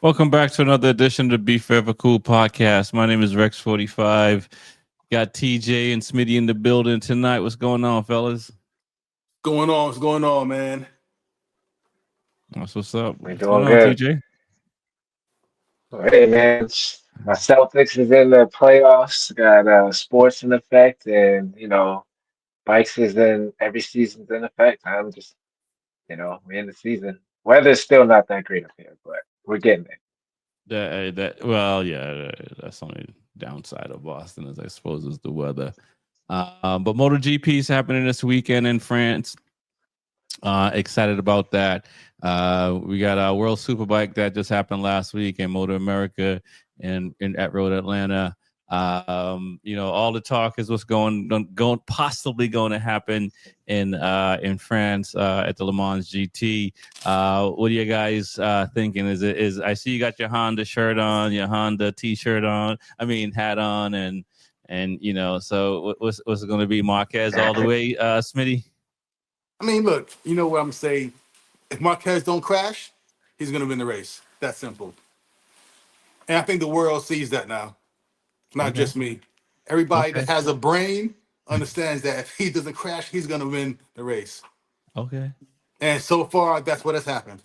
Welcome back to another edition of the Be Forever Cool podcast. My name is Rex45. Got TJ and Smitty in the building tonight. What's going on, fellas? What's going on, man? That's what's up. We're What's going doing on, good. TJ? Hey man, my Celtics is in the playoffs. Got sports in effect, and bikes is in every season's in effect. I'm just we're in the season. Weather's still not that great up here, but we're getting there. That's only downside of Boston, as I suppose, is the weather. But MotoGP is happening this weekend in France. Excited about that. We got our World Superbike that just happened last week in Motor America and at Road Atlanta. All the talk is what's possibly going to happen in France at the Le Mans GT. What are you guys thinking? Is I see you got your Honda shirt on, your Honda T-shirt on. I mean hat on, and so what's it going to be? Marquez all the way, Smitty? I mean, look, you know what I'm saying? If Marquez don't crash, he's going to win the race. That simple. And I think the world sees that now, not just me. Everybody Okay. that has a brain understands that if he doesn't crash, he's going to win the race. Okay. And so far, that's what has happened.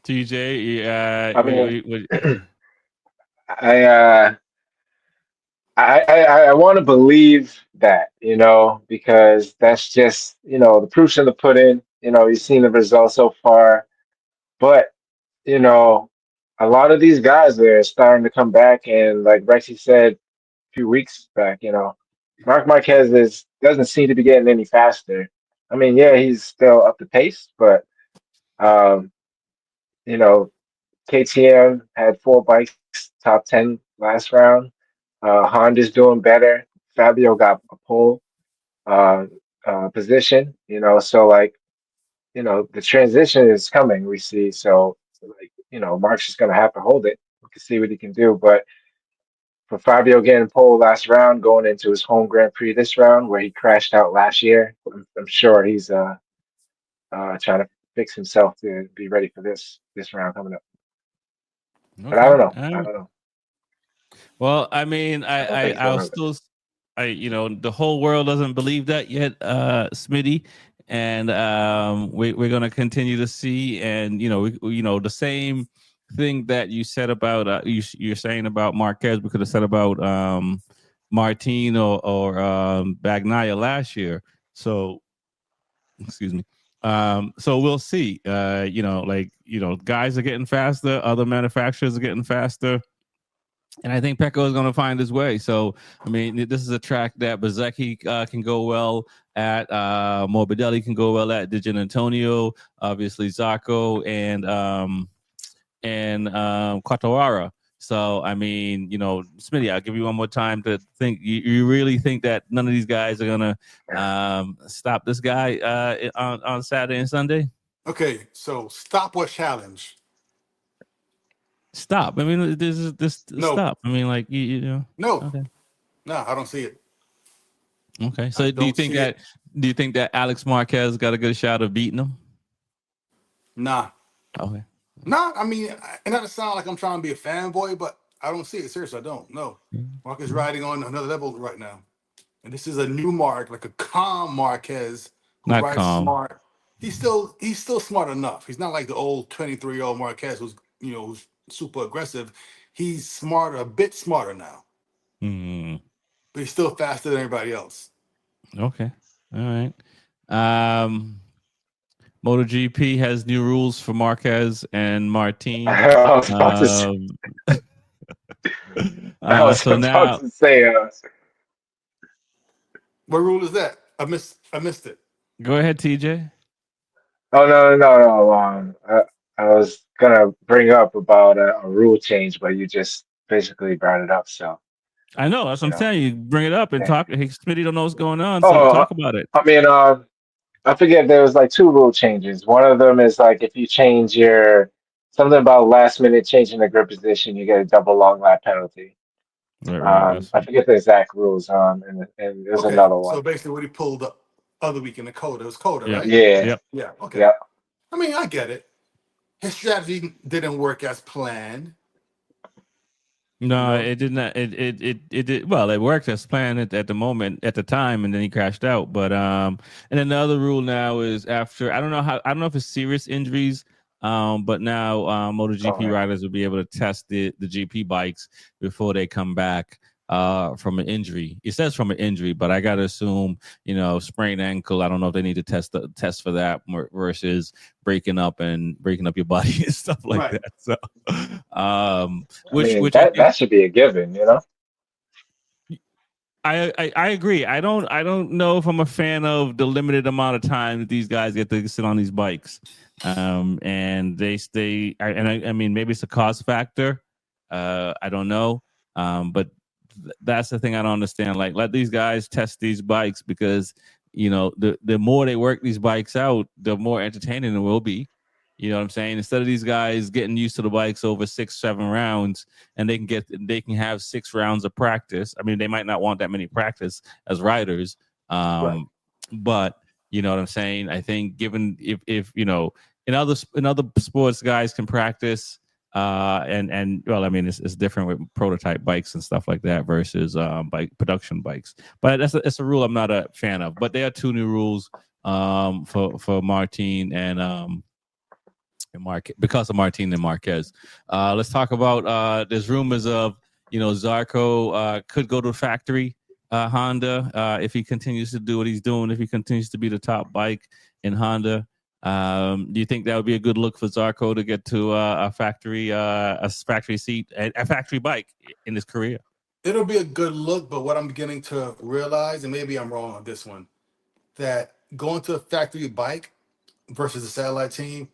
TJ, I mean, I uh, I want to believe that, because that's just the proof's in the pudding. You've seen the results so far, but you know, a lot of these guys are starting to come back, and like Rexy said few weeks back, Mark Marquez doesn't seem to be getting any faster. I mean, yeah, he's still up the pace, but um, you know, KTM had four bikes top 10 last round. Honda's doing better. Fabio got a pole uh, position, so like, the transition is coming, we see. So like, Mark's just gonna have to hold it. We can see what he can do, but for Fabio getting pole last round, going into his home Grand Prix this round, where he crashed out last year. I'm sure he's trying to fix himself to be ready for this round coming up. But I okay. don't know. All I right. don't know. Well, I mean, I don't think he's going I'll to win. still, the whole world doesn't believe that yet, Smitty, and we're gonna continue to see, and the same thing that you said about you're saying about Marquez, we could have said about Martin or Bagnaia last year. So, excuse me. So we'll see. Guys are getting faster, other manufacturers are getting faster. And I think Pecco is going to find his way. So, I mean, this is a track that Bezzecchi can go well at. Morbidelli can go well at. Dijan Antonio, obviously Zacco, and Quattarara. So, I mean, Smitty, I'll give you one more time to think. You really think that none of these guys are going to stop this guy on Saturday and Sunday? Okay, so stop or challenge? Stop. I mean, this No, stop. I mean, like, no, okay. no, I don't see it. Okay. I So don't see it. do you think that Alex Marquez got a good shot of beating him? Nah. Okay. Nah, I mean, and not to sound like I'm trying to be a fanboy, but I don't see it. Seriously, I don't. No. Mark is riding on another level right now. And this is a new Mark, like a calm Marquez who Not rides calm. smart. He's still smart enough. He's not like the old 23-year-old Marquez who's super aggressive. He's smarter, a bit smarter now. Hmm. But he's still faster than everybody else. Okay. All right. MotoGP has new rules for Marquez and Martin. I was about to say, Um, I was so about now, to say What rule is that? I missed it. go ahead, TJ. oh no. I was gonna bring up about a rule change, but you just basically brought it up. So, I know. That's what you I'm know, saying. You bring it up and yeah. talk. Hey, Smitty don't know what's going on, so Oh, talk about it. I mean, I forget there was like two rule changes. One of them is like if you change something about last minute changing the grip position, you get a double long lap penalty. Right. That's I forget the exact rules. And there's Okay, another so one. basically what he pulled up other week in the Coda, it was Coda, yep. right? Yeah, Yep. Yeah, okay. yeah. I mean, I get it. his strategy didn't work as planned. You No, know, it did not. It did well. It worked as planned at the moment at the time, and then he crashed out. But and then the other rule now is after I don't know if it's serious injuries. But now Oh, MotoGP yeah. riders will be able to test the GP bikes before they come back from an injury. It says from an injury, but I gotta assume sprained ankle. I don't know if they need to test for that versus breaking up your body and stuff like right? that. So um I mean, which I think that should be a given, you know? I agree. I don't know if I'm a fan of the limited amount of time that these guys get to sit on these bikes. And they stay. I mean, maybe it's a cost factor. I don't know. But that's the thing I don't understand. Like, let these guys test these bikes because the more they work these bikes out, the more entertaining it will be. You know what I'm saying? Instead of these guys getting used to the bikes over 6, 7 rounds, and they can have 6 rounds of practice. I mean, they might not want that many practice as riders, Right. but you know what I'm saying. I think given if in other sports, guys can practice. And well, I mean, it's different with prototype bikes and stuff like that versus bike production bikes. But it's a rule I'm not a fan of. But there are two new rules for Martin and because of Martin and Marquez. Let's talk about there's rumors of Zarco could go to the factory Honda if he continues to do what he's doing, if he continues to be the top bike in Honda. Do you think that would be a good look for Zarco to get to a factory seat, a factory bike in his career? It'll be a good look, but what I'm beginning to realize, and maybe I'm wrong on this one, that going to a factory bike versus a satellite team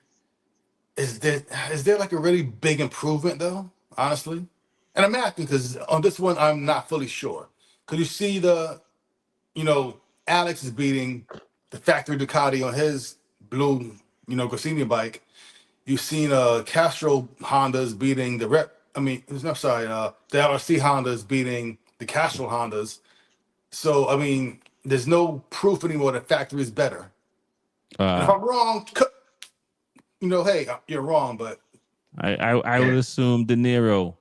is there like a really big improvement though? Honestly, and I'm asking because on this one I'm not fully sure. Because you see you know, Alex is beating the factory Ducati on his blue, Goscinny bike. You've seen Castro Hondas beating the rep. I mean, I'm sorry, the LRC Hondas beating the Castro Hondas. So I mean, there's no proof anymore that factory is better. And if Uh, I'm wrong, hey, you're wrong. But I would assume De Niro.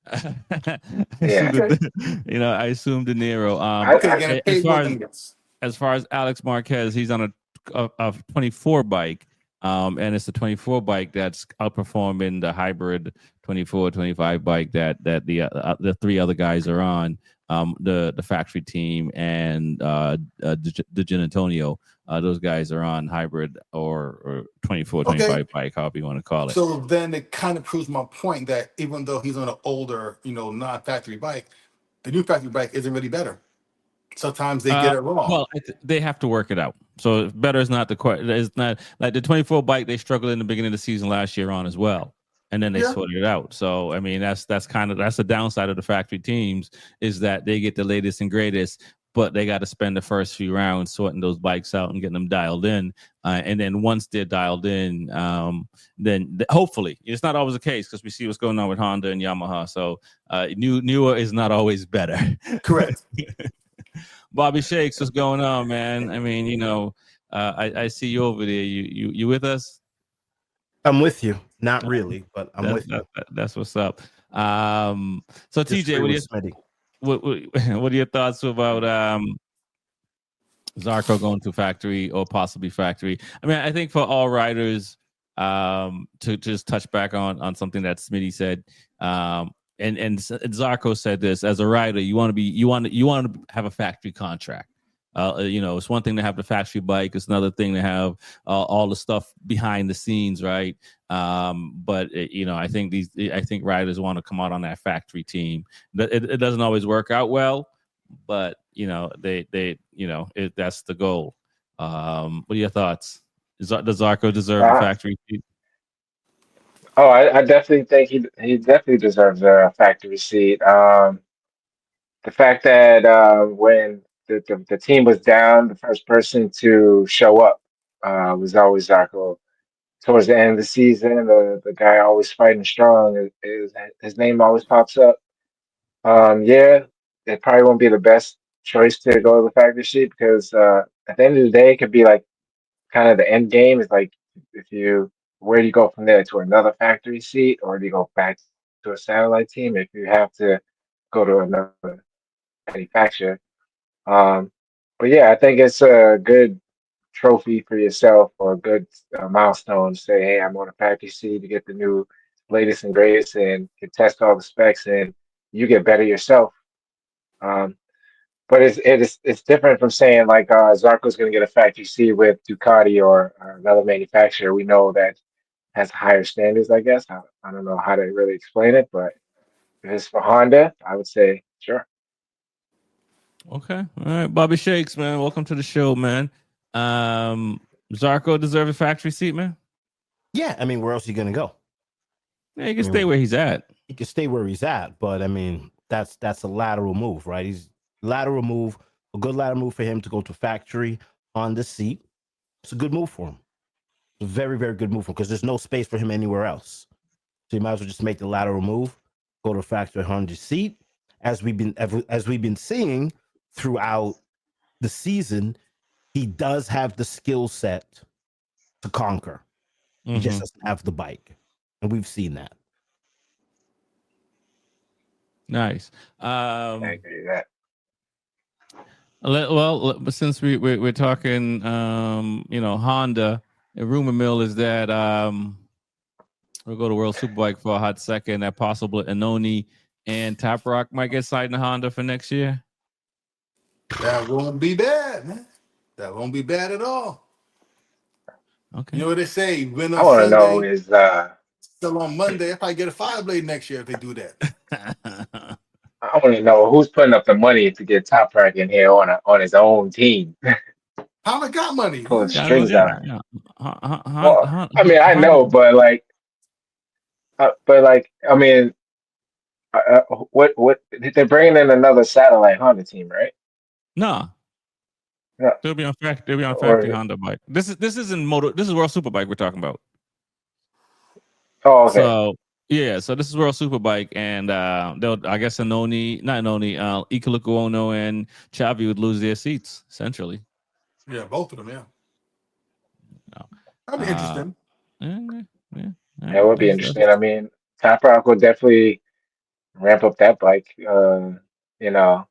I assume Yeah. okay, I assume De Niro. okay, getting As paid more far as than this. Alex Marquez, he's on a 24 bike, and it's the 24 bike that's outperforming the hybrid 24, 25 bike that the three other guys are on, the factory team and the Gin Antonio. Those guys are on hybrid or 24, Okay, 25 bike, however you want to call it. so then it kind of proves my point that even though he's on an older, non-factory bike, the new factory bike isn't really better. Sometimes they Uh, get it wrong. well, they have to work it out. So better is not the question. It's not like the 24 bike. They struggled in the beginning of the season last year on as well, and then they Yeah, sorted it out. So I mean, that's the downside of the factory teams is that they get the latest and greatest, but they got to spend the first few rounds sorting those bikes out and getting them dialed in. And then once they're dialed in, then hopefully it's not always the case because we see what's going on with Honda and Yamaha. So newer is not always better. correct. Bobby Shakes, what's going on, man? I mean, I see you over there. You with us? I'm with you. Not Uh, really, but I'm That's with you. that's what's up. So TJ, Disagree with Smitty. what are your thoughts about Zarco going to factory or possibly factory? I mean, I think for all riders, to just touch back on something that Smitty said, and Zarco said this as a rider, you want to have a factory contract. It's one thing to have the factory bike; it's another thing to have all the stuff behind the scenes, right? But I think riders want to come out on that factory team. It doesn't always work out well, but that's the goal. What are your thoughts? Does Zarco deserve the Uh, factory seat? oh, I definitely think he definitely deserves a factory seat. The fact that when the team was down, the first person to show up was always Zarko. Towards the end of the season, the guy always fighting strong. His name always pops up. Yeah, it probably won't be the best choice to go to the factory seat because at the end of the day, it could be like kind of the end game. Is like if you where do you go from there to another factory seat, or do you go back to a satellite team if you have to go to another manufacturer? Um, but yeah, I think it's a good trophy for yourself or a good milestone to say, hey, I'm on a factory seat to get the new latest and greatest and can test all the specs and you get better yourself. Um, but it's different from saying like Zarco's going to get a factory seat with Ducati or another manufacturer. We know that has higher standards, I guess. I don't know how to really explain it, but if it's for Honda, I would say sure. Okay. All right. Bobby Shakes, man. Welcome to the show, man. Zarko deserve a factory seat, man. Yeah, I mean, where else are you gonna go? Yeah, he can I stay mean, where he's at. he can stay where he's at, but I mean, that's a lateral move, right? He's lateral move, a good lateral move for him to go to factory on the seat. It's a good move for him. It's a very, very good move for him because there's no space for him anywhere else. So you might as well just make the lateral move, go to factory on the seat. As we've been seeing throughout the season, he does have the skill set to conquer. He just Mm-hmm. doesn't have the bike, and we've seen that. Nice. I agree with that. But since we're talking, Honda, the rumor mill is that we'll go to World Superbike for a hot second. That possible Inoni and Top Rock might get signed to Honda for next year. That won't be bad, man. That won't be bad at all. Okay. You know what they say? Win I on want to know Sunday, is still on Monday. If I get a 5 blade next year, if they do that, I want to know who's putting up the money to get Top Rack in here on his own team, Honda got money, pulling man. Yeah, no, strings yeah, out. yeah. Well, I mean, I Honda. know, but like, I mean, what they're bringing in another satellite Honda team, right? No, Yeah. they'll be on factory Or Honda bike. This isn't moto. This is World Superbike we're talking about. oh, okay. So yeah, so this is World Superbike, and they'll I guess Anoni, not Anoni, Ikaluku Ono and Chavi would lose their seats essentially. Yeah, both of them. Yeah, No. that'd be Uh, interesting. yeah, yeah. All That right, would be that's interesting. I mean, Top Rock will definitely ramp up that bike. You know,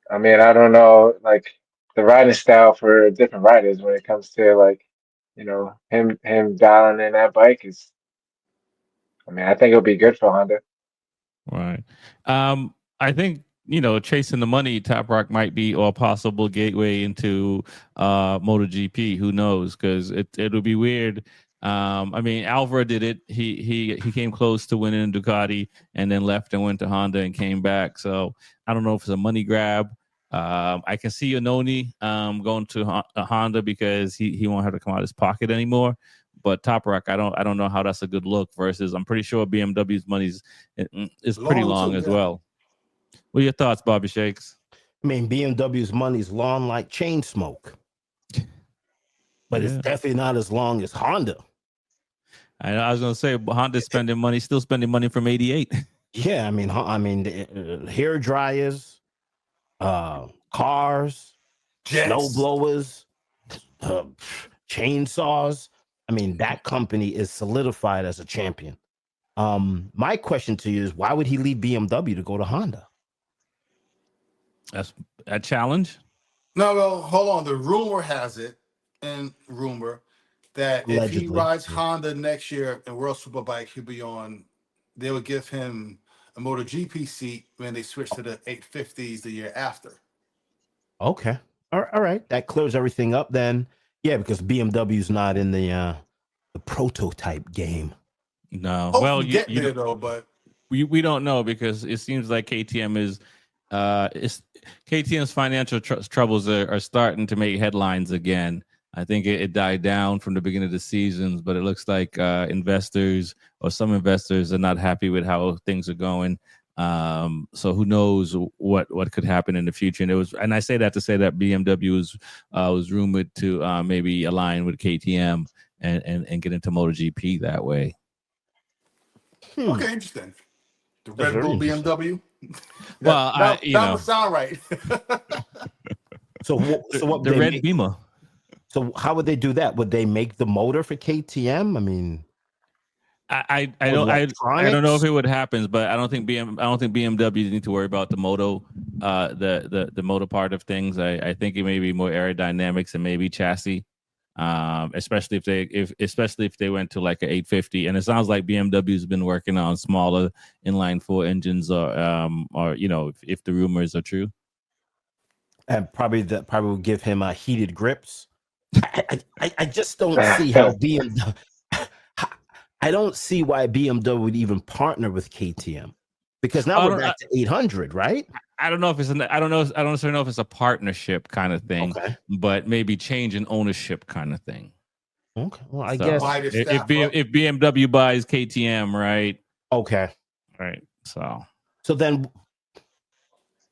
I mean, I don't know, like the riding style for different riders when it comes to like, him dialing in that bike is. I mean, I think it'll be good for Honda. right. I think chasing the money, Top Rock might be a possible gateway into MotoGP. Who knows? Because it'll be weird. I mean, Alvaro did it. He came close to winning Ducati and then left and went to Honda and came back. So I don't know if it's a money grab. I can see Anoni going to Honda because he won't have to come out of his pocket anymore. But Top Rock, I don't know how that's a good look. Versus, I'm pretty sure BMW's money's is pretty Long long too. as Yeah, well. What are your thoughts, Bobby Shakes? I mean, BMW's money's long like chain smoke, but it's Yeah, definitely not as long as Honda. I was gonna say Honda's spending money, still spending money from '88. Yeah, I mean, hair dryers, cars, snow jets. blowers, uh, chainsaws. I mean, that company is solidified as a champion. My question to you is, why would he leave BMW to go to Honda? That's a challenge. No, well, hold on. The rumor has it, and rumor that if he Allegedly. rides Yeah. Honda next year in World Superbike, he'll be on. They would give him a MotoGP seat when they switch to the 850s the year after. Okay. All right. That clears everything up then. Yeah, because BMW's not in the prototype game. No, Hope well, to get there though, but we don't know because it seems like KTM is KTM's financial troubles are starting to make headlines again. I think it died down from the beginning of the seasons, but it looks like investors or some investors are not happy with how things are going. So who knows what could happen in the future? And I say that to say that BMW was rumored to maybe align with KTM and get into MotoGP that way. Hmm. okay, interesting. The That's Red very Bull interesting. BMW. Well, That would sound right. So what would the they red make? Beamer. So how would they do that? Would they make the motor for KTM? I mean, I or don't I don't know if electronics? it would happen, but I don't think BMW need to worry about the moto the motor part of things. I think it may be more aerodynamics and maybe chassis. Especially if they went to like an 850, and it sounds like BMW's been working on smaller inline four engines, or if the rumors are true. And probably will give him heated grips. I just don't see how BMW. I don't see why BMW would even partner with KTM, because now I we're don't back to 800, right? I don't know if it's I don't know I don't necessarily know if it's a partnership kind of thing, Okay. but maybe change in ownership kind of thing. Okay. Well, I So guess. Divide his staff up. if BMW buys KTM, right? Okay. Right. So So then,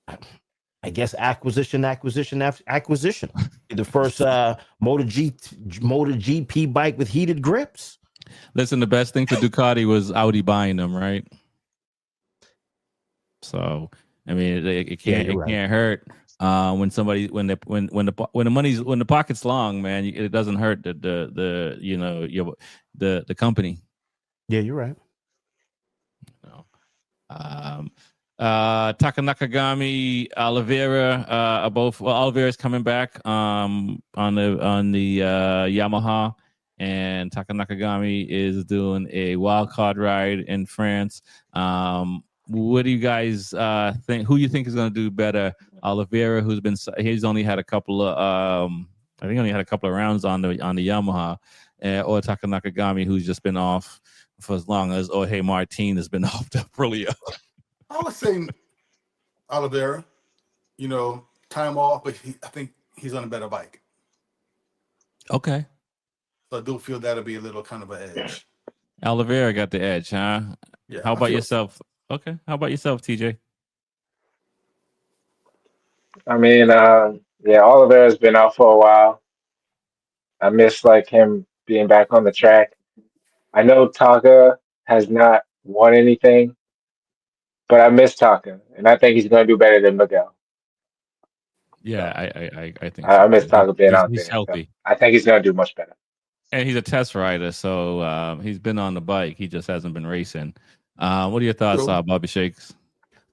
I guess acquisition. The first Motor GP bike with heated grips. listen, the best thing for Ducati was Audi buying them, right? So I mean, Yeah, you're right. can't hurt. When somebody when the money's when the pocket's long, man, it doesn't hurt the company. Yeah, you're right. You know? Taka Nakagami, Oliveira, both. Well, Oliveira's coming back on the Yamaha, and Taka Nakagami is doing a wild card ride in France. What do you guys think? Who you think is going to do better? Oliveira, he's only had a couple of I think only had a couple of rounds on the Yamaha, or Taka Nakagami, who's just been off for as long as Jorge Martin has been off the Aprilia. I would say Oliveira, time off, but I think he's on a better bike. Okay. So I do feel that'll be a little kind of an edge. Oliveira got the edge, huh? Yeah. How about yourself? Okay. How about yourself, TJ? I mean, yeah, Oliver's been out for a while. I miss like him being back on the track. I know Taka has not won anything, but I miss Taka, and I think he's going to do better than Miguel. Yeah, So I think I so miss too. Taka being out He's there. So healthy, I think he's going to do much better. and he's a test rider, so he's been on the bike. He just hasn't been racing. What are your thoughts, True. Bobby Shakes?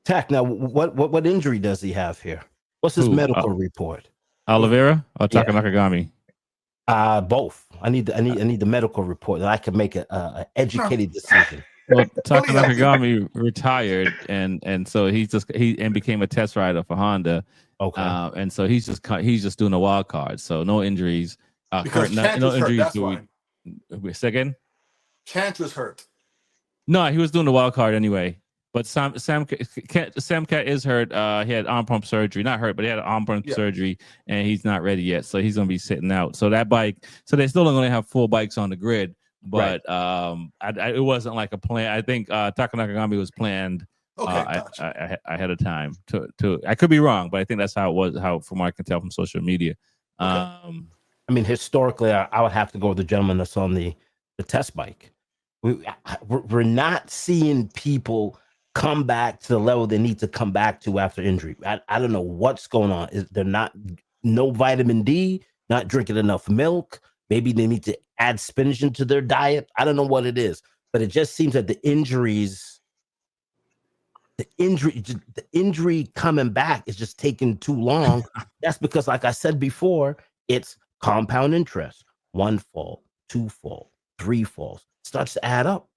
Tack. Now, what injury does he have here? What's his Who? medical report? Oliveira or Taka Yeah. Nakagami? Both. I need the medical report that I can make a educated decision. Well, Taka Fully healthy. Nakagami retired, and so he became a test rider for Honda. Okay. And so he's just doing a wild card. So no injuries. Because No Chance was hurt. injuries. That's why. Second. Chance was hurt. No, he was doing the wild card anyway. But Sam Cat is hurt. He had arm pump surgery. Not hurt, but he had arm pump surgery, and he's not ready yet. So he's gonna be sitting out. So that bike. So they're still going to have 4 bikes on the grid. But it wasn't like a plan. I think Taka Nakagami was planned ahead of time. To I could be wrong, but I think that's how it was. How from what I can tell from social media. I mean, historically, I would have to go with the gentleman that's on the test bike. We're not seeing people come back to the level they need to come back to after injury. I don't know what's going on. They're not no vitamin D, not drinking enough milk. Maybe they need to add spinach into their diet. I don't know what it is, but it just seems that the injury coming back is just taking too long. That's because, like I said before, it's compound interest. 1 fall, 2 fall, 3 falls. Starts to add up.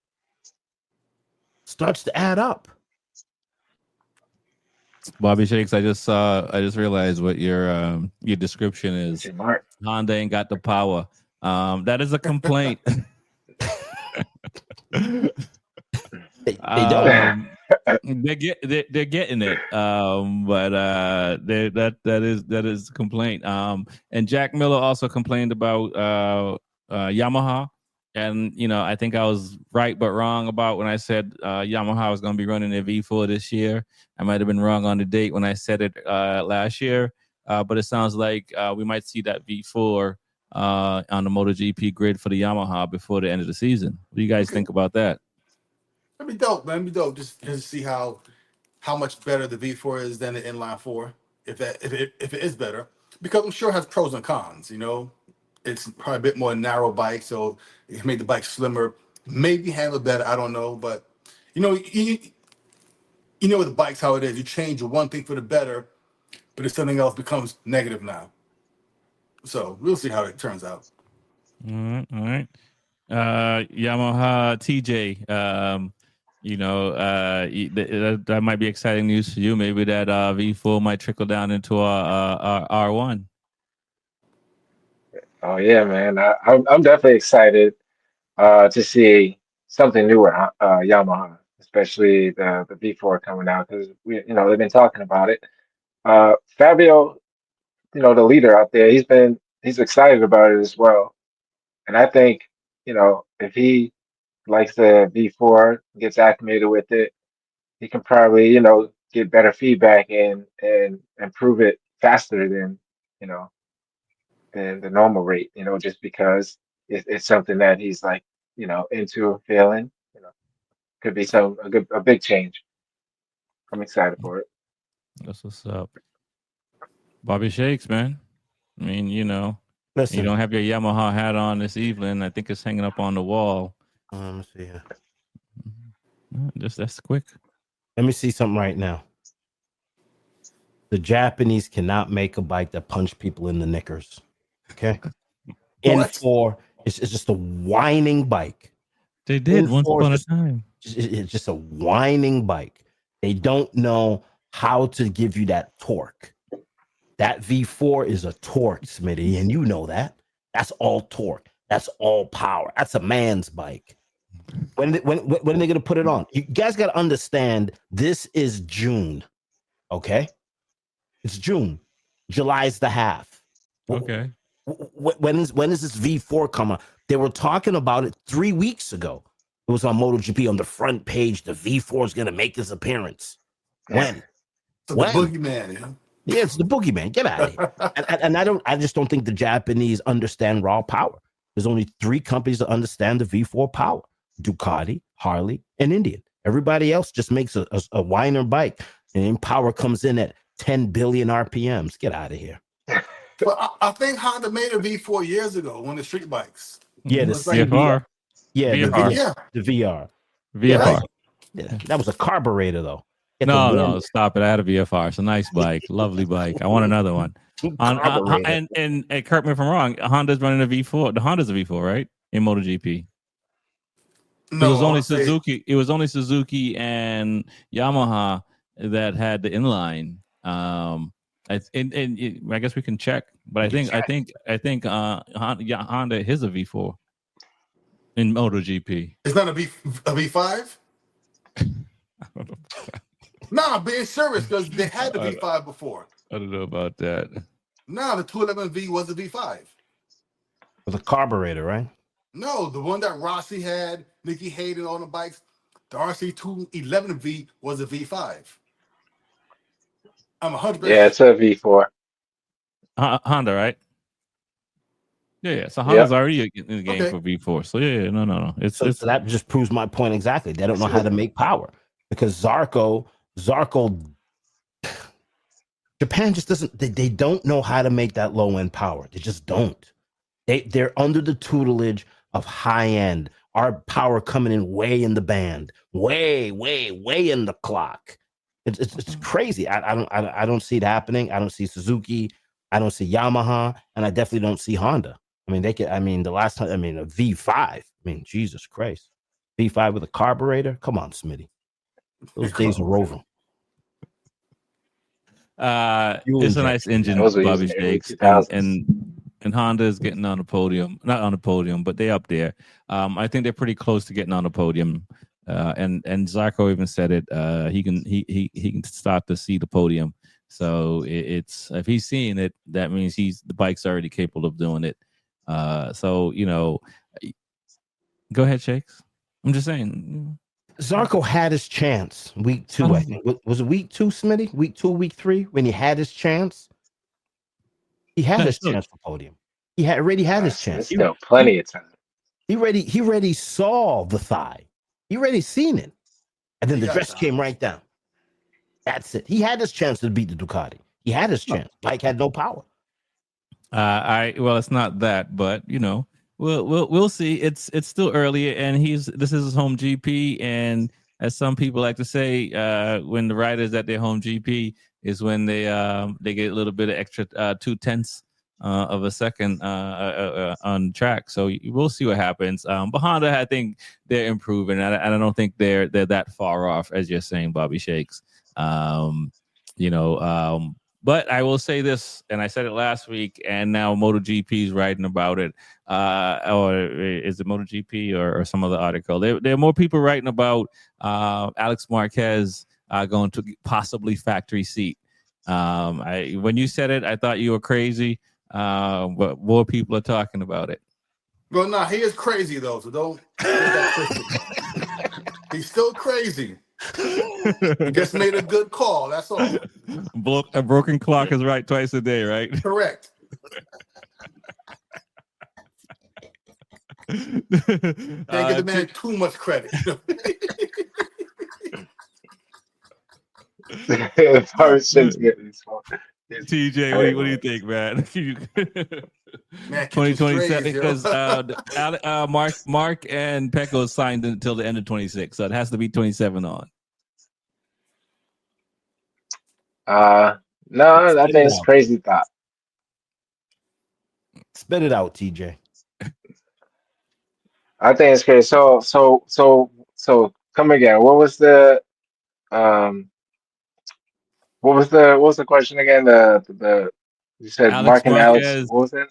Bobby Shakes, I just realized what your description is. Honda ain't got the power. That is a complaint. They don't. They're getting it. But that is a complaint. And Jack Miller also complained about Yamaha. And I think I was right but wrong about when I said Yamaha was going to be running their V4 this year. I might have been wrong on the date when I said it last year, but it sounds like we might see that V4 on the MotoGP grid for the Yamaha before the end of the season. What do you guys think about that? That'd be dope, man. That'd be dope. Just to see how much better the V4 is than the inline 4, if it is better, because I'm sure it has pros and cons. It's probably a bit more narrow bike, so it made the bike slimmer, maybe handle better. I don't know, but you know, you know with the bikes how it is. You change one thing for the better, but if something else becomes negative now. So we'll see how it turns out. All right, all right. Yamaha TJ. That might be exciting news for you. Maybe that V4 might trickle down into our R1. Oh yeah, man. I'm definitely excited to see something new with Yamaha, especially the V4 coming out because they've been talking about it. Fabio, the leader out there, he's excited about it as well. And I think, if he likes the V4, gets acclimated with it, he can probably, get better feedback and improve it faster you know, than the normal rate, just because it's something that he's like, into feeling, could be a big change. I'm excited for it. That's what's up. Bobby Shakes, man. I mean, you Listen, don't have your Yamaha hat on this evening. I think it's hanging up on the wall. let me see here. Just that's quick. Let me see something right now. The Japanese cannot make a bike that punch people in the knickers. Okay. What? N4 is just a whining bike. They did once N4 upon a is time. it's just a whining bike. They don't know how to give you that torque. That V4 is a torque, Smitty, and you know that. That's all torque. That's all power. That's a man's bike. When are they going to put it on? You guys got to understand, this is June, okay? It's June. July's the half. Okay. When is this V4 coming? They were talking about it 3 weeks ago. It was on MotoGP on the front page. The V4 is going to make his appearance. When? So the When? boogeyman, yeah. Yeah, it's the boogeyman. Get out of here. And I just don't think the Japanese understand raw power. There's only 3 companies that understand the V4 power: Ducati, Harley, and Indian. Everybody else just makes a whiner bike, and power comes in at 10 billion RPMs. Get out of here. But I think Honda made a V4 years ago, one of the street bikes. Yeah, It the was like, VFR. Yeah, VFR. yeah, the VR. Yeah, VFR. right. that was a carburetor though. Get the No, warm no, stop it. I had a VFR. It's a nice bike, lovely bike. I want another one. carburetor. And correct me if I'm wrong. Honda's running a V4. The Honda's a V4, right? In MotoGP. It No, was I only want to say Suzuki. It was only Suzuki and Yamaha that had the inline. I guess we can check, but Honda is a V4 in MotoGP. it's not a V5. Nah, I'm being serious because they had the V5 before. I don't know about that. Nah, the 211V was a V5. With a carburetor, right? No, the one that Rossi had, Nicky Hayden on the bikes, the RC211V was a V5. I'm 100%. Yeah, it's a V4. Honda, right? Yeah. So Honda's Yep. already in the game Okay. for V4. So yeah, no. It's So that just proves my point exactly. They don't know how to make power because Zarco, Japan just doesn't. They don't know how to make that low end power. They just don't. They're under the tutelage of high end. Our power coming in way in the band, way in the clock. It's crazy. I don't see it happening. I don't see Suzuki. I don't see Yamaha, and I definitely don't see Honda. I mean, the last time. I mean, a V5. I mean, Jesus Christ, V5 with a carburetor. Come on, Smitty. Those days are over. It's a nice engine, Those were Bobby using the early Shakes, 2000s. and Honda is getting on the podium. Not on the podium, but they up there. I think they're pretty close to getting on the podium. And Zarko even said it. He can start to see the podium. So it's if he's seeing it, that means the bike's already capable of doing it. So go ahead, Shakes. I'm just saying. Zarko had his chance week 2. I think was it week 2, Smitty? Week 2, week 3, when he had his chance. He had his chance for podium. He already had his chance. There's still plenty of time. He already saw the thigh. He already seen it, and then the dress came right down. That's it. He had his chance to beat the Ducati. He had his chance. Bike had no power. Well, it's not that, but we'll see. It's still early, and this is his home GP, and as some people like to say, when the riders at their home GP is when they get a little bit of extra 2/10 of a second on track. So we'll see what happens. But Honda, I think they're improving, and I don't think they're that far off as you're saying, Bobby Shakes. Um, you know, but I will say this, and I said it last week, and now MotoGP is writing about it. Or is it MotoGP or some other article? There are more people writing about Alex Marquez going to possibly factory seat. When you said it, I thought you were crazy, but more people are talking about it. Well, no, he is crazy though, so don't get that twisted. He's still crazy. He just made a good call. That's all. A broken clock is right twice a day, right? Correct. Can't give the man too much credit. TJ, what do you think, man? Man, 2027 strays, because Mark and Pecco signed until the end of 26, so it has to be 27 on. No, I think it's crazy thought. Spit it out, TJ. I think it's crazy. So come again. What was the question again? The you said Alex Mark and Alex. Marquez. What was it?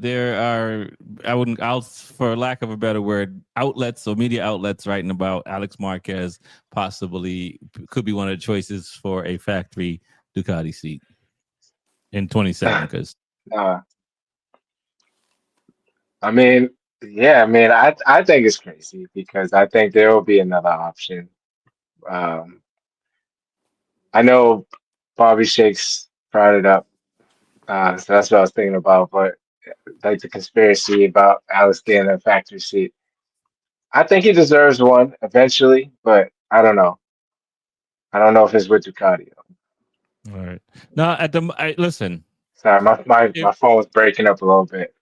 There are, I wouldn't out for lack of a better word, outlets or media outlets writing about Alex Marquez possibly could be one of the choices for a factory Ducati seat in 27 because I mean, yeah, I think it's crazy because I think there will be another option. I know Bobby Shakes brought it up, so that's what I was thinking about. But like the conspiracy about Alex getting a factory seat, I think he deserves one eventually, but I don't know. I don't know if it's with Ducati. all right. Now listen. Sorry, my phone was breaking up a little bit.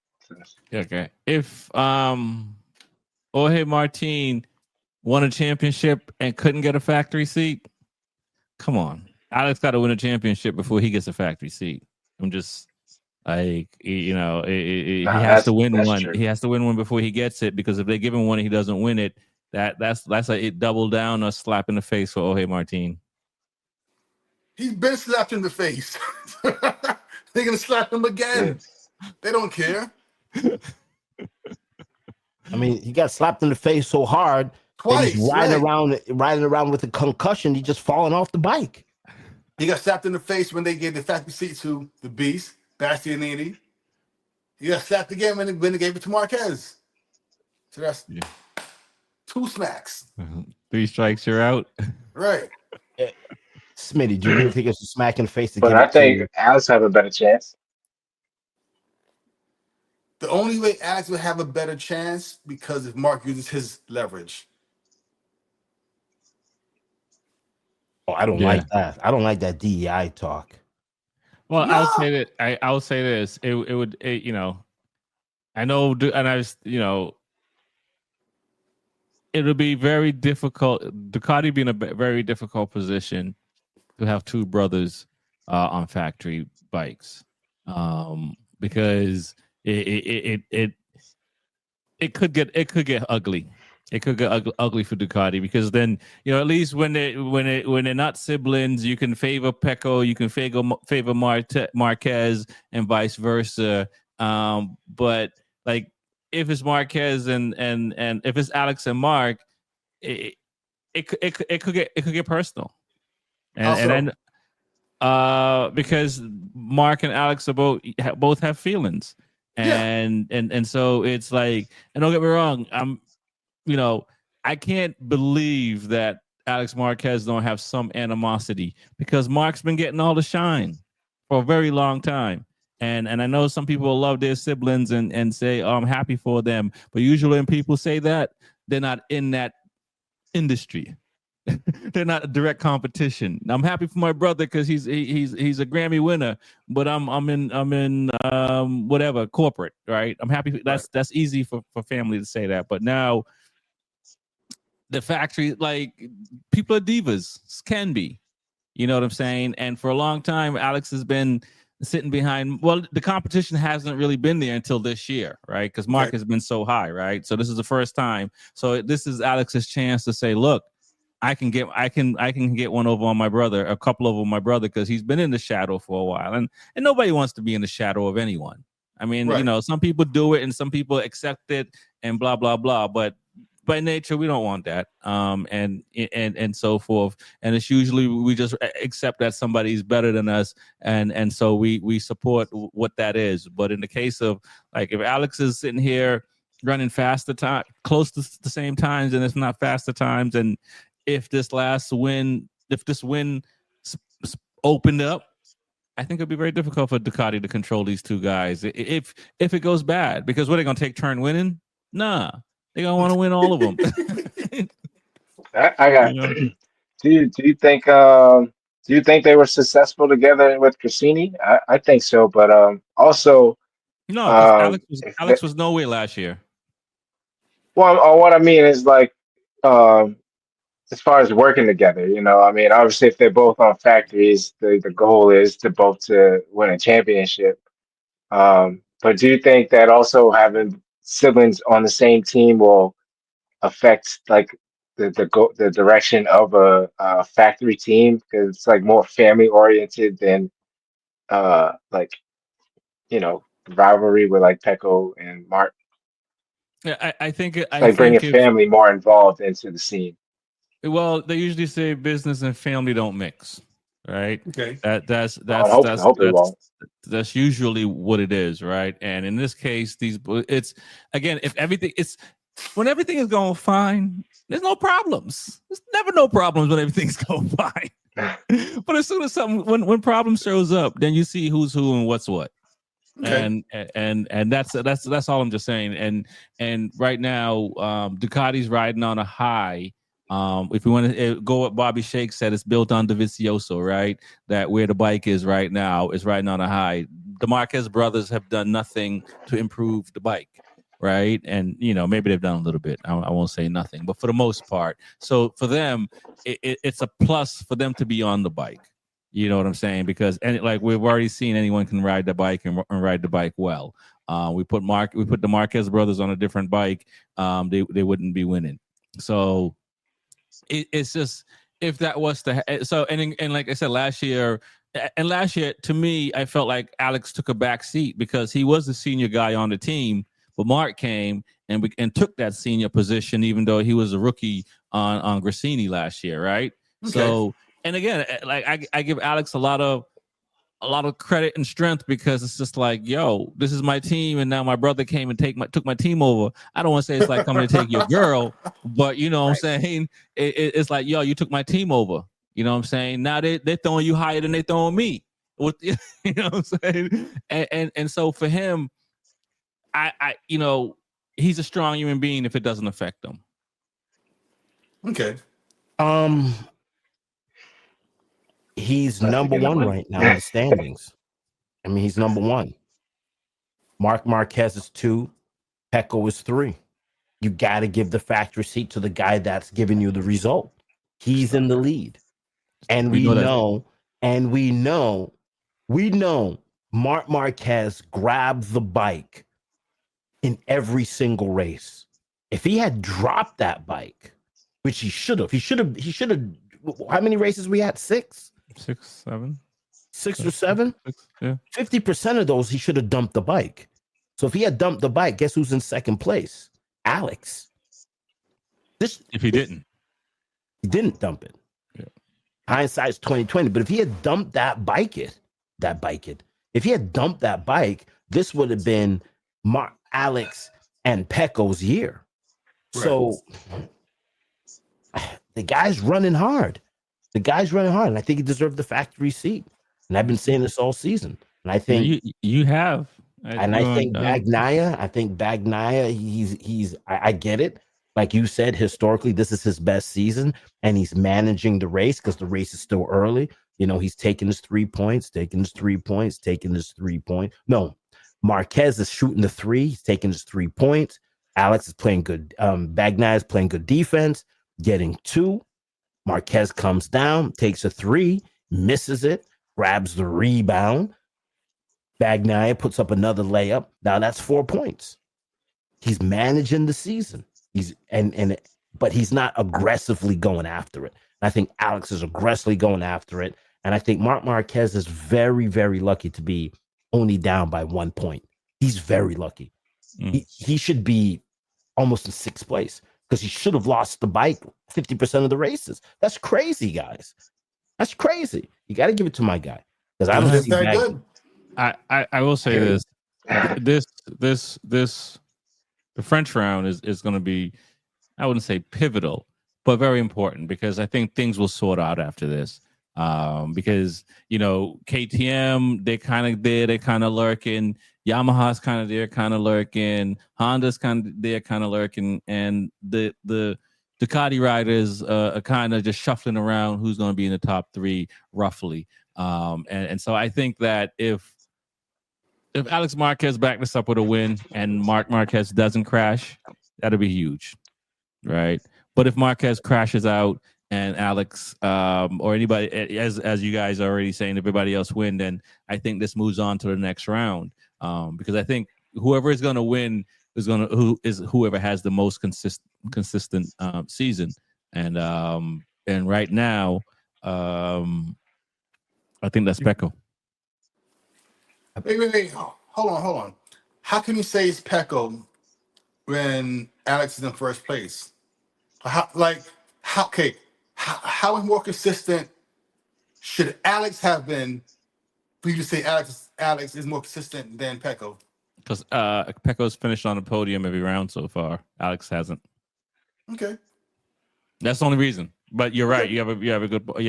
Okay. If Jorge Martin won a championship and couldn't get a factory seat, come on. Alex got to win a championship before he gets a factory seat. I'm just like, he has to win one. True. He has to win one before he gets it, because if they give him one and he doesn't win it, that's it double down or slap in the face for Jorge Martin. He's been slapped in the face. They're gonna slap him again. They don't care. I mean, he got slapped in the face so hard twice. He's riding around with a concussion. He's just falling off the bike. He got slapped in the face when they gave the factory seat to the Beast, Bastianini. He got slapped again when they gave it to Marquez. So that's 2 smacks. 3 strikes, you're out. Right. Smitty, do you really think it's a smack in the face? But I think Alex have a better chance. The only way Alex would have a better chance because if Mark uses his leverage. Oh, I don't like that. I don't like that DEI talk. Well, no. I'll say this. It would I know, and I was it would be very difficult. Ducati be in a very difficult position to have 2 brothers on factory bikes, because it could get ugly. It could get ugly for Ducati, because then at least when they're not siblings, you can favor Pecco, you can favor Marquez, and vice versa. But like if it's Marquez and if it's Alex and Mark, it could get personal, and because Mark and Alex are both have feelings, and so it's like, and don't get me wrong, I can't believe that Alex Marquez don't have some animosity, because Mark's been getting all the shine for a very long time. And I know some people love their siblings and say, oh, I'm happy for them. But usually when people say that, they're not in that industry. they're not direct competition. I'm happy for my brother because he's a Grammy winner, but I'm in whatever corporate, right? I'm happy. Right. That's easy for family to say that, but now the factory, like, people are divas, can be. You know what I'm saying? And for a long time, Alex has been sitting behind. Well, the competition hasn't really been there until this year, right? Because Mark Okay. has been so high, right? So this is the first time. So this is Alex's chance to say, look, I can get one over on my brother, a couple over on my brother, because he's been in the shadow for a while, and nobody wants to be in the shadow of anyone. I mean, Right. some people do it and some people accept it and blah blah blah, but by nature we don't want that, and so forth. And it's usually we just accept that somebody's better than us, and so we support what that is. But in the case of, like, if Alex is sitting here running faster time, close to the same times, and it's not faster times, and if this win opened up, I think it'd be very difficult for Ducati to control these two guys if it goes bad, because what, are they gonna take turn winning? Nah, they gonna want to win all of them. I you got. know, Do you think they were successful together with Cassini? I think so, but also no, because Alex was if the, Alex was nowhere last year. well, what I mean is like um as far as working together, I mean, obviously if they're both on factories, the goal is to both to win a championship. But do you think that also having siblings on the same team will affect like the direction of a factory team, because it's like more family oriented than like rivalry with like Pecco and Mark. Yeah, I think It's I like bringing think if family more involved into the scene. well, they usually say business and family don't mix, right? Okay. That that's I that's hope I that's hope it that's won't. that's usually what it is, right? And in this case, it's, again, if everything it's when everything is going fine, there's no problems. There's never no problems when everything's going fine. But as soon as something when problem shows up, then you see who's who and what's what. Okay. And that's all I'm just saying. And right now, Ducati's riding on a high. If we want to go what Bobby Shake said, it's built on Dovizioso, right? That where the bike is right now is riding on a high. The Marquez brothers have done nothing to improve the bike, right? And maybe they've done a little bit. I won't say nothing, but for the most part, so for them, it's a plus for them to be on the bike. You know what I'm saying? Because, and like, we've already seen anyone can ride the bike and ride the bike well. We put the Marquez brothers on a different bike. They wouldn't be winning. So it's just, if that was to so, and like I said, last year to me, I felt like Alex took a back seat because he was the senior guy on the team, but Mark came and took that senior position, even though he was a rookie on Grassini last year, right? Okay. So, and again, like, I give Alex a lot of credit and strength, because it's just like, yo, this is my team, and now my brother came and took my team over. I don't want to say it's like coming to take your girl, but you know what I'm Right. saying? It's like, yo, you took my team over. You know what I'm saying? Now they're throwing you higher than they throwing me. With, you know what I'm saying? And so for him, I he's a strong human being if it doesn't affect him. Okay. Um, he's Especially number getting the one money. right now in the standings. I mean, he's number one. Mark Marquez is 2. Pecco is 3. You got to give the factory seat to the guy that's giving you the result. He's in the lead. And We we know that. know, and we know Mark Marquez grabs the bike in every single race. If he had dropped that bike, which he should have, he should have. How many races we had? 6? 6, 7, 6 or 7? 6, yeah. 50% of those he should have dumped the bike. So if he had dumped the bike, guess who's in second place? Alex. If he didn't. He didn't dump it. Yeah. Hindsight's 2020. But if he had dumped if he had dumped that bike, this would have been Alex and Pecco's year. Right. So the guy's running hard. And I think he deserved the factory seat. And I've been saying this all season. And I think You have. I think Bagnaia, he's I get it. Like you said, historically, this is his best season, and he's managing the race because the race is still early. He's taking his 3 points, taking his 3 points, taking his 3 point. No, Marquez is shooting the three, he's taking his 3 points. Alex is playing good. Bagnaia is playing good defense, getting two. Marquez comes down, takes a three, misses it, grabs the rebound. Bagnaia puts up another layup. Now that's 4 points. He's managing the season. But he's not aggressively going after it. And I think Alex is aggressively going after it. And I think Mark Marquez is very, very lucky to be only down by 1 point. He's very lucky. He should be almost in sixth place because he should have lost the bike 50% of the races. That's crazy, guys. That's crazy. You got to give it to my guy because I don't It's see that Bag. good. I will say this. This the French round is going to be, I wouldn't say pivotal, but very important because I think things will sort out after this. Because KTM, they're kind of there, they're kind of lurking. Yamaha's kind of there, kind of lurking. Honda's kind of there, kind of lurking, and the Ducati riders are kind of just shuffling around who's going to be in the top three roughly. And so I think that if Alex Marquez backed us up with a win and Mark Marquez doesn't crash, that'll be huge, right? But if Marquez crashes out and Alex or anybody, as you guys are already saying, everybody else win, then I think this moves on to the next round, because I think whoever is going to win is whoever has the most consistent season, and right now, I think that's Pecco. Wait. Hold on. How can you say it's Pecco when Alex is in first place? How more consistent should Alex have been for you to say Alex is more consistent than Pecco? Because Pecco's finished on the podium every round so far. Alex hasn't. Okay. That's the only reason. But you're right. Okay. You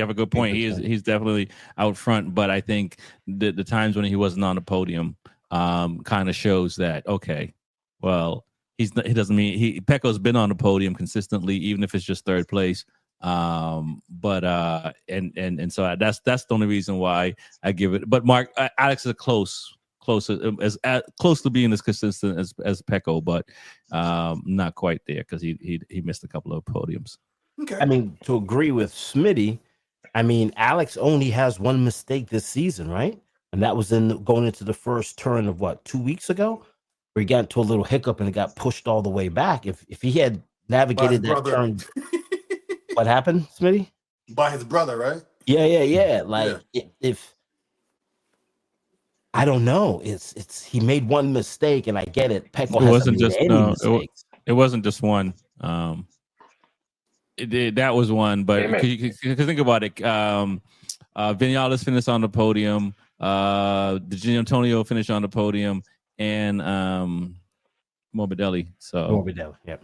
have a good point. He's definitely out front. But I think the times when he wasn't on the podium kind of shows that, okay, well, he doesn't mean Pecco's been on the podium consistently, even if it's just third place. But and so that's the only reason why I give it. But Alex is close as close to being as consistent as Pecco, but not quite there because he missed a couple of podiums. Okay. I mean, to agree with Smitty, I mean, Alex only has one mistake this season, right? And that was in going into the first turn of 2 weeks ago, where he got into a little hiccup and it got pushed all the way back. If he had navigated that brother. turn, what happened, Smitty? By his brother, right? Yeah. Like if I don't know, it's he made one mistake, and I get it. Pecco hasn't made any mistakes. It wasn't just one. That was one, but because think about it, Vinales finished on the podium. Di Antonio finished on the podium, and Morbidelli. Morbidelli, yeah.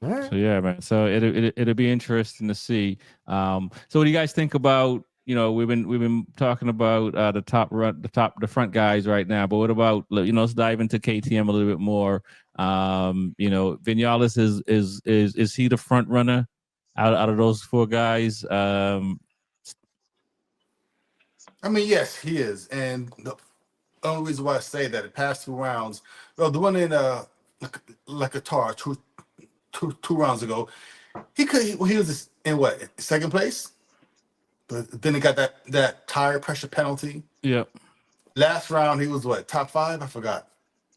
All right. So yeah, man. So it'll be interesting to see. So what do you guys think about? We've been talking about the front guys right now, but what about let's dive into KTM a little bit more. Vinales is he the front runner out of those four guys? I mean, yes, he is, and the only reason why I say that the past 2 rounds, well, the one in like a tar two rounds ago, he was in what, second place, but then he got that tire pressure penalty. Yep. Last round he was what, top 5? I forgot.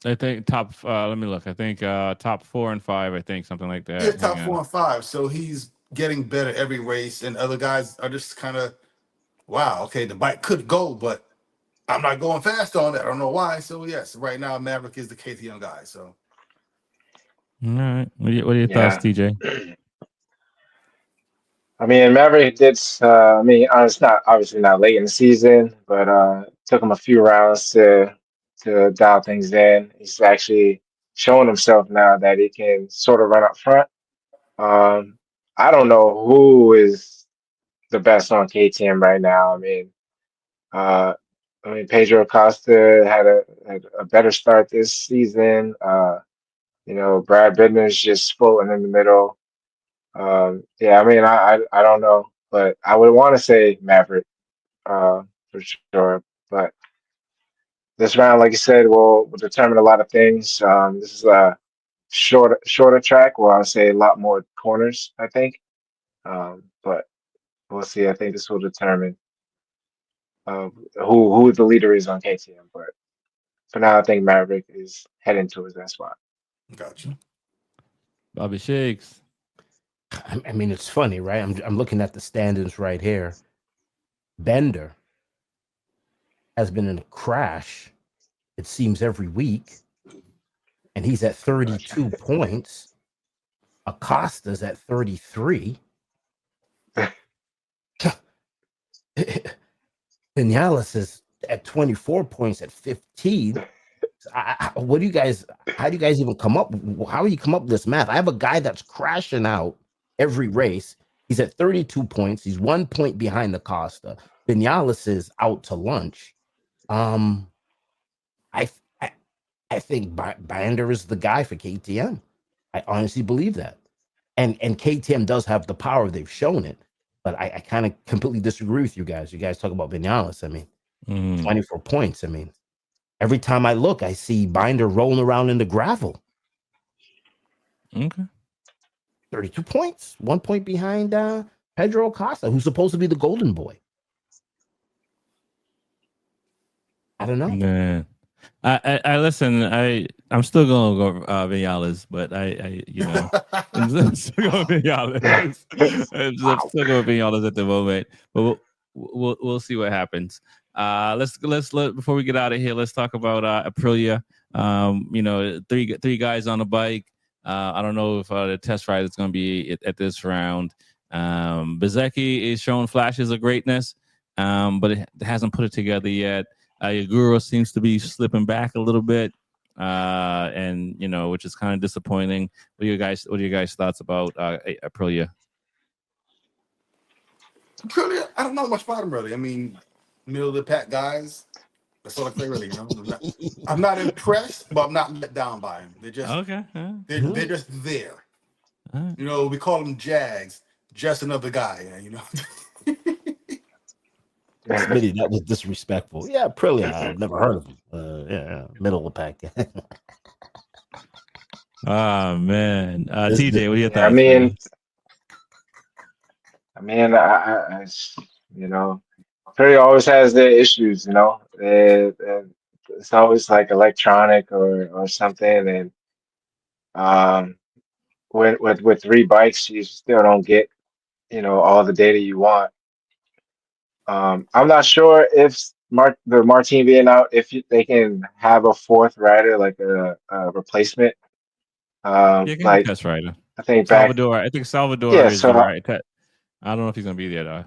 I think top. Let me look. I think top 4 and 5. I think something like that. Yeah, top 4 and 5. So he's getting better every race, and other guys are just kind of, wow, okay, the bike could go, but I'm not going fast on it. I don't know why. So yes, right now Maverick is the KTM guy. So. All right. What are your thoughts, TJ? I mean, Maverick did. It's not obviously not late in the season, but took him a few rounds to dial things in. He's actually showing himself now that he can sort of run up front. I don't know who is the best on KTM right now. Pedro Acosta had a better start this season. Brad Bittner's just floating in the middle. Yeah, I mean, I don't know, but I would want to say Maverick, for sure. But this round, like you said, will determine a lot of things. This is a shorter track where I'll say a lot more corners, I think. But we'll see. I think this will determine who the leader is on KTM. But for now, I think Maverick is heading towards that spot. Gotcha. Bobby Shakes. I mean, it's funny, right? I'm looking at the standings right here. Bender has been in a crash, it seems, every week, and he's at 32 points. Acosta's at 33. Vinales is at 24 points at 15. What do you guys? How do you guys even come up? How do you come up with this math? I have a guy that's crashing out every race. He's at 32 points. He's 1 point behind Acosta. Vinales is out to lunch. I I, I think Binder is the guy for KTM. I honestly believe that. And KTM does have the power. They've shown it. But I kind of completely disagree with you guys. You guys talk about Vinales. I mean, 24 points. I mean, every time I look, I see Binder rolling around in the gravel. Okay. 32 points, 1 point behind Pedro Acosta, who's supposed to be the golden boy. I don't know. Man. I listen. I'm still gonna go Vinales, but I'm still going Vinales. I'm still going Vinales at the moment, but we'll see what happens. Let's before we get out of here, let's talk about Aprilia. Three guys on a bike. I don't know if the test ride is going to be at this round. Bezecchi is showing flashes of greatness, but it hasn't put it together yet. Yaguro seems to be slipping back a little bit, and which is kind of disappointing. What are your guys' thoughts about Aprilia? Aprilia, I don't know much about them really. I mean, middle of the pack guys. That's all I can say really. I'm not impressed, but I'm not let down by them. They're just Okay. they're just there. Right. We call them Jags, just another guy. Smitty, that was disrespectful. Yeah, Aprilia, I've never heard of him. Yeah, middle of the pack. Oh man, TJ, what are your Yeah, thoughts, man? Perry always has their issues. It's always like electronic or something, and with three bikes, you still don't get all the data you want. I'm not sure if the Martin being out, if they can have a fourth rider like a replacement. Yeah, give him Like test rider. I think Salvador. I think Salvador yeah. is the So right. I don't know if he's gonna be there though.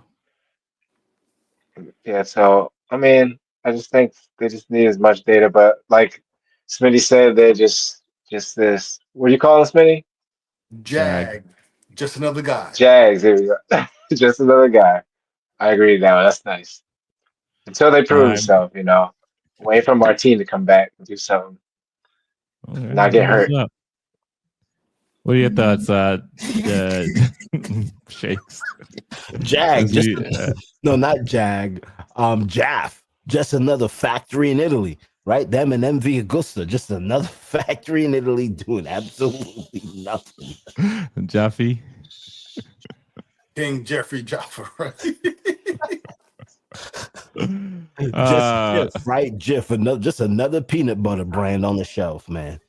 yeah, so I mean, I just think they just need as much data, but like Smitty said, they're just this. What do you call it, Smitty? Jag. Jag, just another guy. Jags. Here we go. Just another guy. I agree now. That's nice. Until they All prove right. themselves, wait for Martin to come back and do something, Okay. not get What's hurt. up? What are your thoughts, Shakes? Jag, no, not Jag. Jaff, just another factory in Italy, right? Them and MV Agusta, just another factory in Italy doing absolutely nothing. Jaffe. King Jeffrey Jaffa, right? Just Jif, right? Jif, just another peanut butter brand on the shelf, man.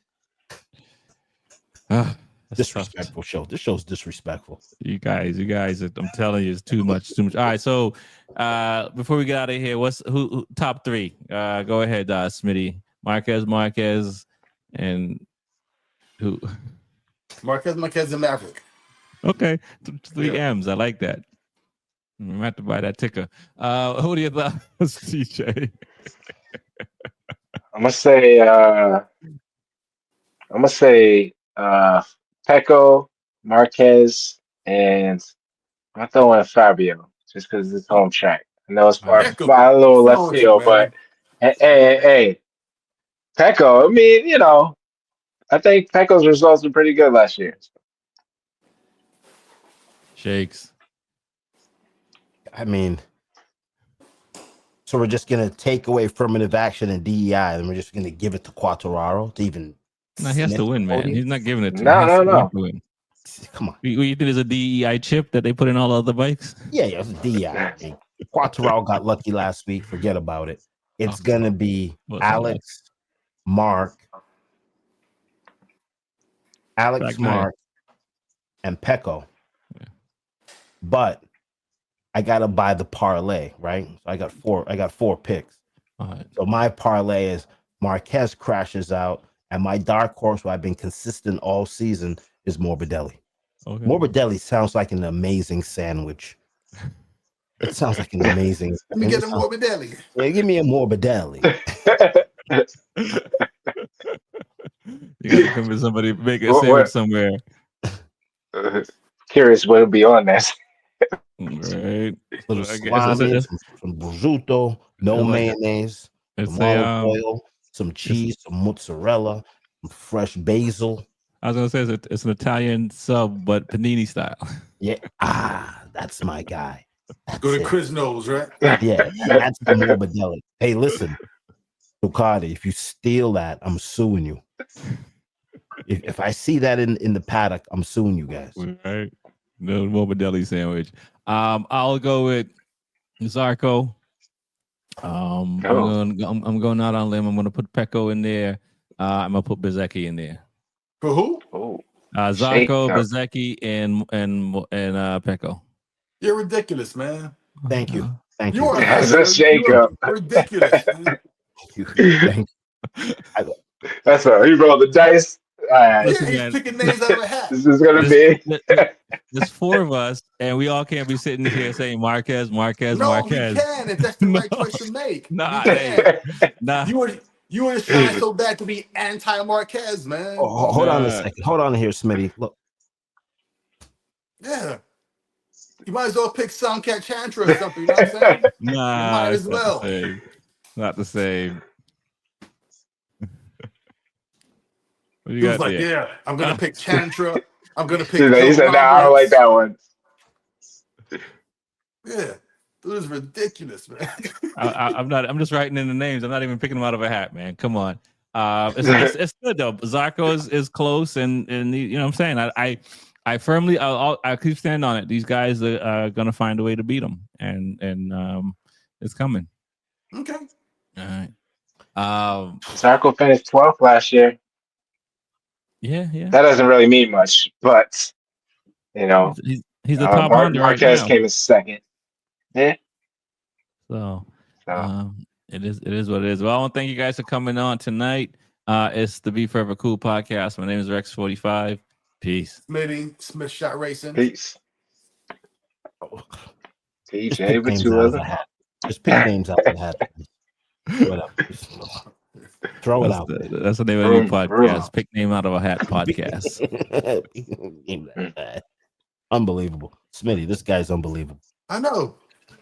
Disrespectful show. This show's disrespectful. You guys, I'm telling you, it's too much. All right, so before we get out of here, who top three? Go ahead, Smitty. Marquez, and who? Marquez, and Maverick. Okay, three M's. I like that. I'm gonna have to buy that ticker. Who do you thought, CJ? I'm gonna say Pecco, Marquez, and I'm throwing Fabio just because it's home track. I know it's far, Echo, a little what's left wrong with you, field, but man? hey, Pecco. I mean, I think Pecco's results were pretty good last year. Shakes. I mean, so we're just gonna take away affirmative action and DEI, and we're just gonna give it to Quartararo to even. No, he has to win, man. He's not giving it to him. No, He has no, to no. win. Come on. You think there's a DEI chip that they put in all other bikes? Yeah, it's DEI. Hey, Quartararo got lucky last week. Forget about it. It's gonna be Alex, Mark, and Pecco. Yeah. But I gotta buy the parlay, right? So I got four picks. Right. So my parlay is Marquez crashes out, and my dark horse, who I've been consistent all season, is Morbidelli. Okay. Morbidelli sounds like an amazing sandwich. It sounds like an amazing. Let me get a Morbidelli. Yeah, give me a Morbidelli. You gotta convince somebody to make a sandwich somewhere. Curious what'll be on this. Right. Little salami, some prosciutto, no mayonnaise, some olive oil, some cheese, some mozzarella, some fresh basil. I was gonna say it's an Italian sub, but panini style. Yeah. That's my guy. That's Go to Quiznos, right? Yeah, that's the Morbidelli. Hey, listen, Ducati, if you steal that, I'm suing you. If I see that in the paddock, I'm suing you guys. Right. No Morbidelli sandwich. I'll go with Zarco. I'm going out on a limb. I'm going to put Pecco in there. I'm going to put Bezzecchi in there. For who? Zarco, Bezzecchi, and Pecco. You're ridiculous, man. Thank you. Thank you. You are That's a shake-up. Ridiculous, man. Thank you. That's what he rolled the dice. Listen, he's picking names out of a hat. This is gonna be. There's four of us, and we all can't be sitting here saying Marquez. No, we can if that's the right choice to make. Nah. You were just trying so bad to be anti-Marquez, man. Hold on a second. Hold on here, Smitty. Look. Yeah. You might as well pick Suncat Chantra or something. You know what I'm saying? Nah, you might as well. Not the same. He was like, yeah, I'm gonna pick Chantra. I'm gonna pick. He said, "No, I don't like that one." Yeah, it was ridiculous, man. I'm not. I'm just writing in the names. I'm not even picking them out of a hat, man. Come on. It's good though. Zarco is close, and you know what I'm saying. I firmly I keep standing on it. These guys are gonna find a way to beat them, and it's coming. Okay. All right. Zarco finished 12th last year. Yeah. That doesn't really mean much, but you know, he's the top Honda Marquez right now. came in second. Yeah. So it is what it is. Well, I want to thank you guys for coming on tonight. It's the Be Forever Cool podcast. My name is Rex45. Peace. Smith Shot Racing. Peace. Just pick names out of the hat. Just pick names out of the hat. Whatever. Throw it out. That's the name of the new podcast. Pick name out of a hat podcast. Unbelievable. Smitty, this guy's unbelievable. I know.